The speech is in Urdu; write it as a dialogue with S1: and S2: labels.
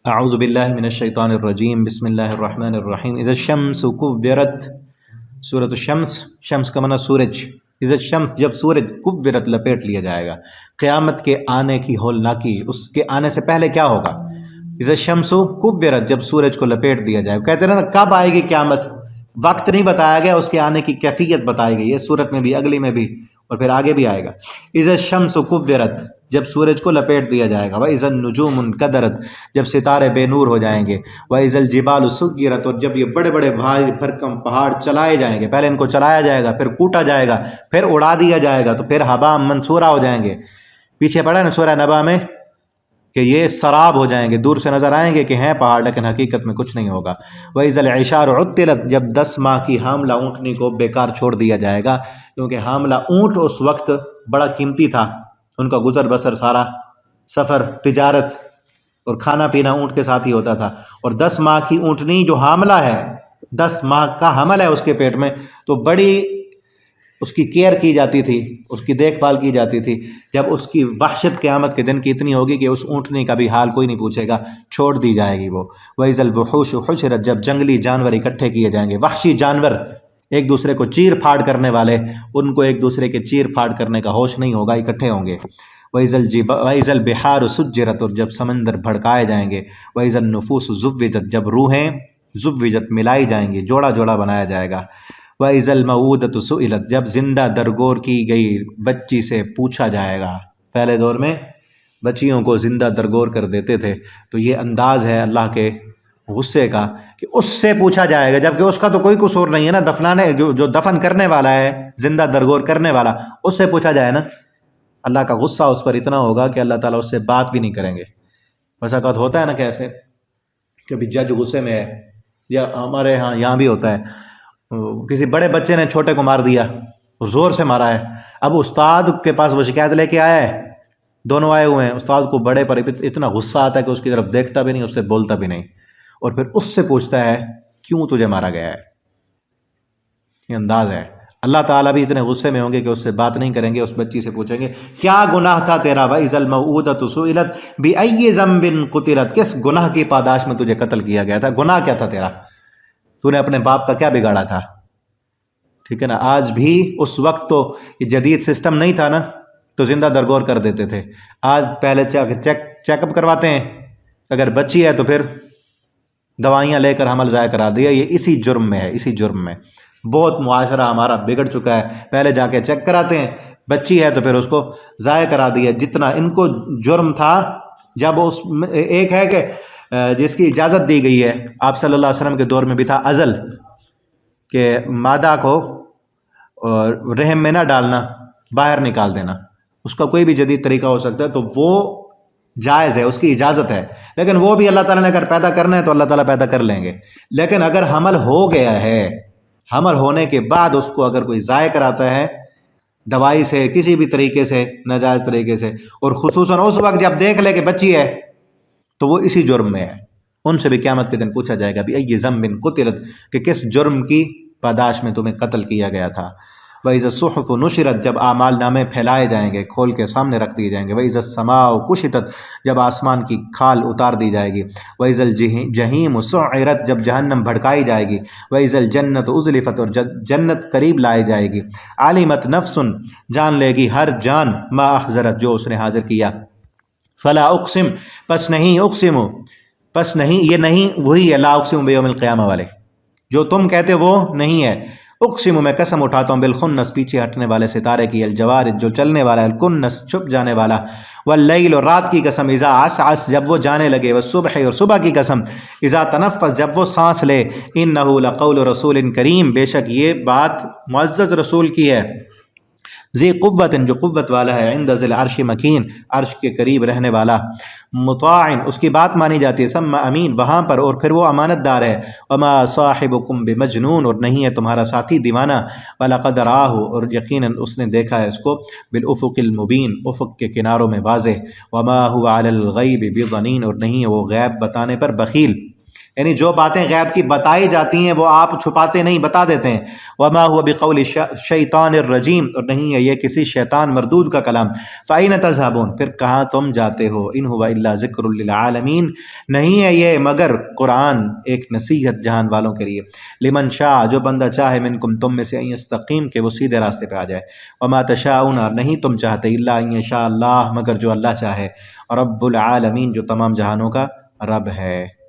S1: اعوذ باللہ من الشیطان الرجیم، بسم اللہ الرحمن الرحیم۔ اذا الشمس کورت، سورۃ الشمس، شمس کا معنی سورج۔ اذا الشمس، جب سورج کورت لپیٹ لیا جائے گا، قیامت کے آنے کی ہولناکی، اس کے آنے سے پہلے کیا ہوگا؟ اذا الشمس کورت، جب سورج کو لپیٹ دیا جائے گا۔ کہتے ہیں نا کب آئے گی قیامت، وقت نہیں بتایا گیا، اس کے آنے کی کیفیت بتائی گئی، اس صورت میں بھی، اگلی میں بھی، اور پھر آگے بھی آئے گا۔ اذا الشمس کورت، جب سورج کو لپیٹ دیا جائے گا۔ وَإِذَا النُّجُومُ انْكَدَرَتْ، جب ستارے بے نور ہو جائیں گے۔ وَإِذَا الْجِبَالُ سُيِّرَتْ، اور جب یہ بڑے بڑے بھاری بھرکم پہاڑ چلائے جائیں گے، پہلے ان کو چلایا جائے گا، پھر کوٹا جائے گا، پھر اڑا دیا جائے گا، تو پھر ہباء منثورا ہو جائیں گے۔ پیچھے پڑھا نا سورہ نبا میں کہ یہ سراب ہو جائیں گے، دور سے نظر آئیں گے کہ ہیں پہاڑ، لیکن حقیقت میں کچھ نہیں ہوگا۔ وَإِذَا الْعِشَارُ عُطِّلَتْ، جب 10 ماہ کی حاملہ اونٹنی کو بیکار چھوڑ دیا جائے گا، کیونکہ حاملہ اونٹ اس وقت بڑا قیمتی تھا، ان کا گزر بسر سارا، سفر، تجارت اور کھانا پینا اونٹ کے ساتھ ہی ہوتا تھا۔ اور 10 ماہ کی اونٹنی جو حاملہ ہے، 10 ماہ کا حمل ہے اس کے پیٹ میں، تو بڑی اس کی کیئر کی جاتی تھی، اس کی دیکھ بھال کی جاتی تھی۔ جب اس کی وحشت قیامت کے دن کی اتنی ہوگی کہ اس اونٹنی کا بھی حال کوئی نہیں پوچھے گا، چھوڑ دی جائے گی وہ۔ وَإِذَا الْوُحُوشُ حُشِرَتْ، جب جنگلی جانور اکٹھے کیے جائیں گے، وحشی جانور، ایک دوسرے کو چیر پھاڑ کرنے والے، ان کو ایک دوسرے کے چیر پھاڑ کرنے کا ہوش نہیں ہوگا، اکٹھے ہوں گے۔ وَإِذَا الْبِحَارُ سُجِّرَتْ، اور جب سمندر بھڑکائے جائیں گے۔ وَإِذَا النُّفُوسُ زُوِّجَتْ، جب روحیں زُوِّجَتْ، ملائی جائیں گی، جوڑا جوڑا بنایا جائے گا۔ وَإِذَا الْمَوْءُودَةُ سُئِلَتْ، جب زندہ درگور کی گئی بچی سے پوچھا جائے گا۔ پہلے دور میں بچیوں کو زندہ درگور کر دیتے تھے، تو یہ انداز ہے اللہ کے غصے کا کہ اس سے پوچھا جائے گا، جبکہ اس کا تو کوئی قصور نہیں ہے نا، دفنانے جو دفن کرنے والا ہے، زندہ درگور کرنے والا، اس سے پوچھا جائے نا۔ اللہ کا غصہ اس پر اتنا ہوگا کہ اللہ تعالیٰ اس سے بات بھی نہیں کریں گے۔ ویسا اوقات ہوتا ہے نا، کیسے کبھی جج غصے میں ہے، یا ہمارے یہاں بھی ہوتا ہے، کسی بڑے بچے نے چھوٹے کو مار دیا، زور سے مارا ہے، اب استاد کے پاس وہ شکایت لے کے آیا ہے، دونوں آئے ہوئے ہیں، استاد کو بڑے پر اتنا غصہ آتا ہے کہ اس کی طرف دیکھتا بھی نہیں، اس سے بولتا بھی نہیں، اور پھر اس سے پوچھتا ہے کیوں تجھے مارا گیا ہے۔ یہ انداز ہے۔ اللہ تعالیٰ بھی اتنے غصے میں ہوں گے کہ اس سے بات نہیں کریں گے، اس بچی سے پوچھیں گے کیا گناہ تھا تیرا؟ وَإِذَا الْمَوْءُودَةُ سُئِلَتْ بِأَيِّ ذَنبٍ قُتِلَتْ، کس گناہ کی پاداش میں تجھے قتل کیا گیا تھا؟ گناہ کیا تھا تیرا؟ تو نے اپنے باپ کا کیا بگاڑا تھا؟ ٹھیک ہے نا۔ آج بھی، اس وقت تو یہ جدید سسٹم نہیں تھا نا، تو زندہ درگور کر دیتے تھے۔ آج پہلے چیک اپ کرواتے ہیں، اگر بچی ہے تو پھر دوائیاں لے کر حمل ضائع کرا دیا۔ یہ اسی جرم میں ہے، اسی جرم میں بہت معاشرہ ہمارا بگڑ چکا ہے۔ پہلے جا کے چیک کراتے ہیں، بچی ہے تو پھر اس کو ضائع کرا دیا۔ جتنا ان کو جرم تھا، جب اس ایک ہے کہ جس کی اجازت دی گئی ہے، آپ صلی اللہ علیہ وسلم کے دور میں بھی تھا عزل، کہ مادہ کو رحم میں نہ ڈالنا، باہر نکال دینا۔ اس کا کوئی بھی جدید طریقہ ہو سکتا ہے، تو وہ جائز ہے، اس کی اجازت ہے، لیکن وہ بھی اللہ تعالیٰ نے اگر پیدا کرنا ہے تو اللہ تعالیٰ پیدا کر لیں گے۔ لیکن اگر حمل ہو گیا ہے، حمل ہونے کے بعد اس کو اگر کوئی ضائع کراتا ہے دوائی سے، کسی بھی طریقے سے، ناجائز طریقے سے، اور خصوصاً اس وقت جب دیکھ لے کہ بچی ہے، تو وہ اسی جرم میں ہے۔ ان سے بھی قیامت کے دن پوچھا جائے گا بِأَيِّ ذَنبٍ قُتِلَتْ، کہ کس جرم کی پاداش میں تمہیں قتل کیا گیا تھا۔ وَإِذَا الصُّحُفُ نُشِرَتْ، جب اعمال نامے پھیلائے جائیں گے، کھول کے سامنے رکھ دیے جائیں گے۔ وَإِذَا السَّمَاءُ كُشِطَتْ، جب آسمان کی کھال اتار دی جائے گی۔ وَإِذَا الْجَحِيمُ سُعِّرَتْ، جب جہنم بھڑکائی جائے گی۔ وَإِذَا الْجَنَّةُ أُزْلِفَتْ، اور جنت قریب لائی جائے گی۔ عَلِمَتْ نَفْسٌ، جان لے گی ہر جان، مَا أَحْضَرَتْ، جو اس نے حاضر کیا۔ فَلَا أُقْسِمُ، پس نہیں، اقسم، پس نہیں، یہ نہیں وہی ہے لا اقسم بیوم القیامہ والے، جو تم کہتے وہ نہیں ہے۔ اقسم، میں قسم اٹھاتا ہوں، بالخنس، پیچھے ہٹنے والے ستارے کی، الجوارد، جو چلنے والا، الکنس، چھپ جانے والا، واللیل، اور رات کی قسم، اذا عسعس، جب وہ جانے لگے، والصبح، اور صبح کی قسم، اذا تنفس، جب وہ سانس لے، انہ لقول رسول کریم، بے شک یہ بات معزز رسول کی ہے، ذی قوت، جو قوت والا ہے، عند ذی العرش مکین، عرش کے قریب رہنے والا، مطاع، اس کی بات مانی جاتی ہے، ثم امین، وہاں پر، اور پھر وہ امانت دار ہے، وما صاحبکم بمجنون، اور نہیں ہے تمہارا ساتھی دیوانہ، ولقد راہ، اور یقیناً اس نے دیکھا ہے اس کو، بالافق المبین، افق کے کناروں میں واضح، وما هو علی الغیب بضنین، اور نہیں ہے وہ غیب بتانے پر بخیل۔ یعنی جو باتیں غیب کی بتائی جاتی ہیں وہ آپ چھپاتے نہیں، بتا دیتے ہیں۔ وما هو بقول شیطان الرجیم، اور نہیں ہے یہ کسی شیطان مردود کا کلام۔ فأین تذهبون، پھر کہاں تم جاتے ہو؟ ان هو الا ذکر للعالمین، نہیں ہے یہ مگر قرآن ایک نصیحت جہان والوں کے لیے۔ لمن شاء، جو بندہ چاہے، منکم تم میں سے، ان یستقیم، کہ وہ سیدھے راستے پہ آ جائے۔ وما تشاءون، نہیں تم چاہتے، الا ان یشاء اللہ، مگر جو اللہ چاہے۔ رب العالمین، جو تمام جہانوں کا رب ہے۔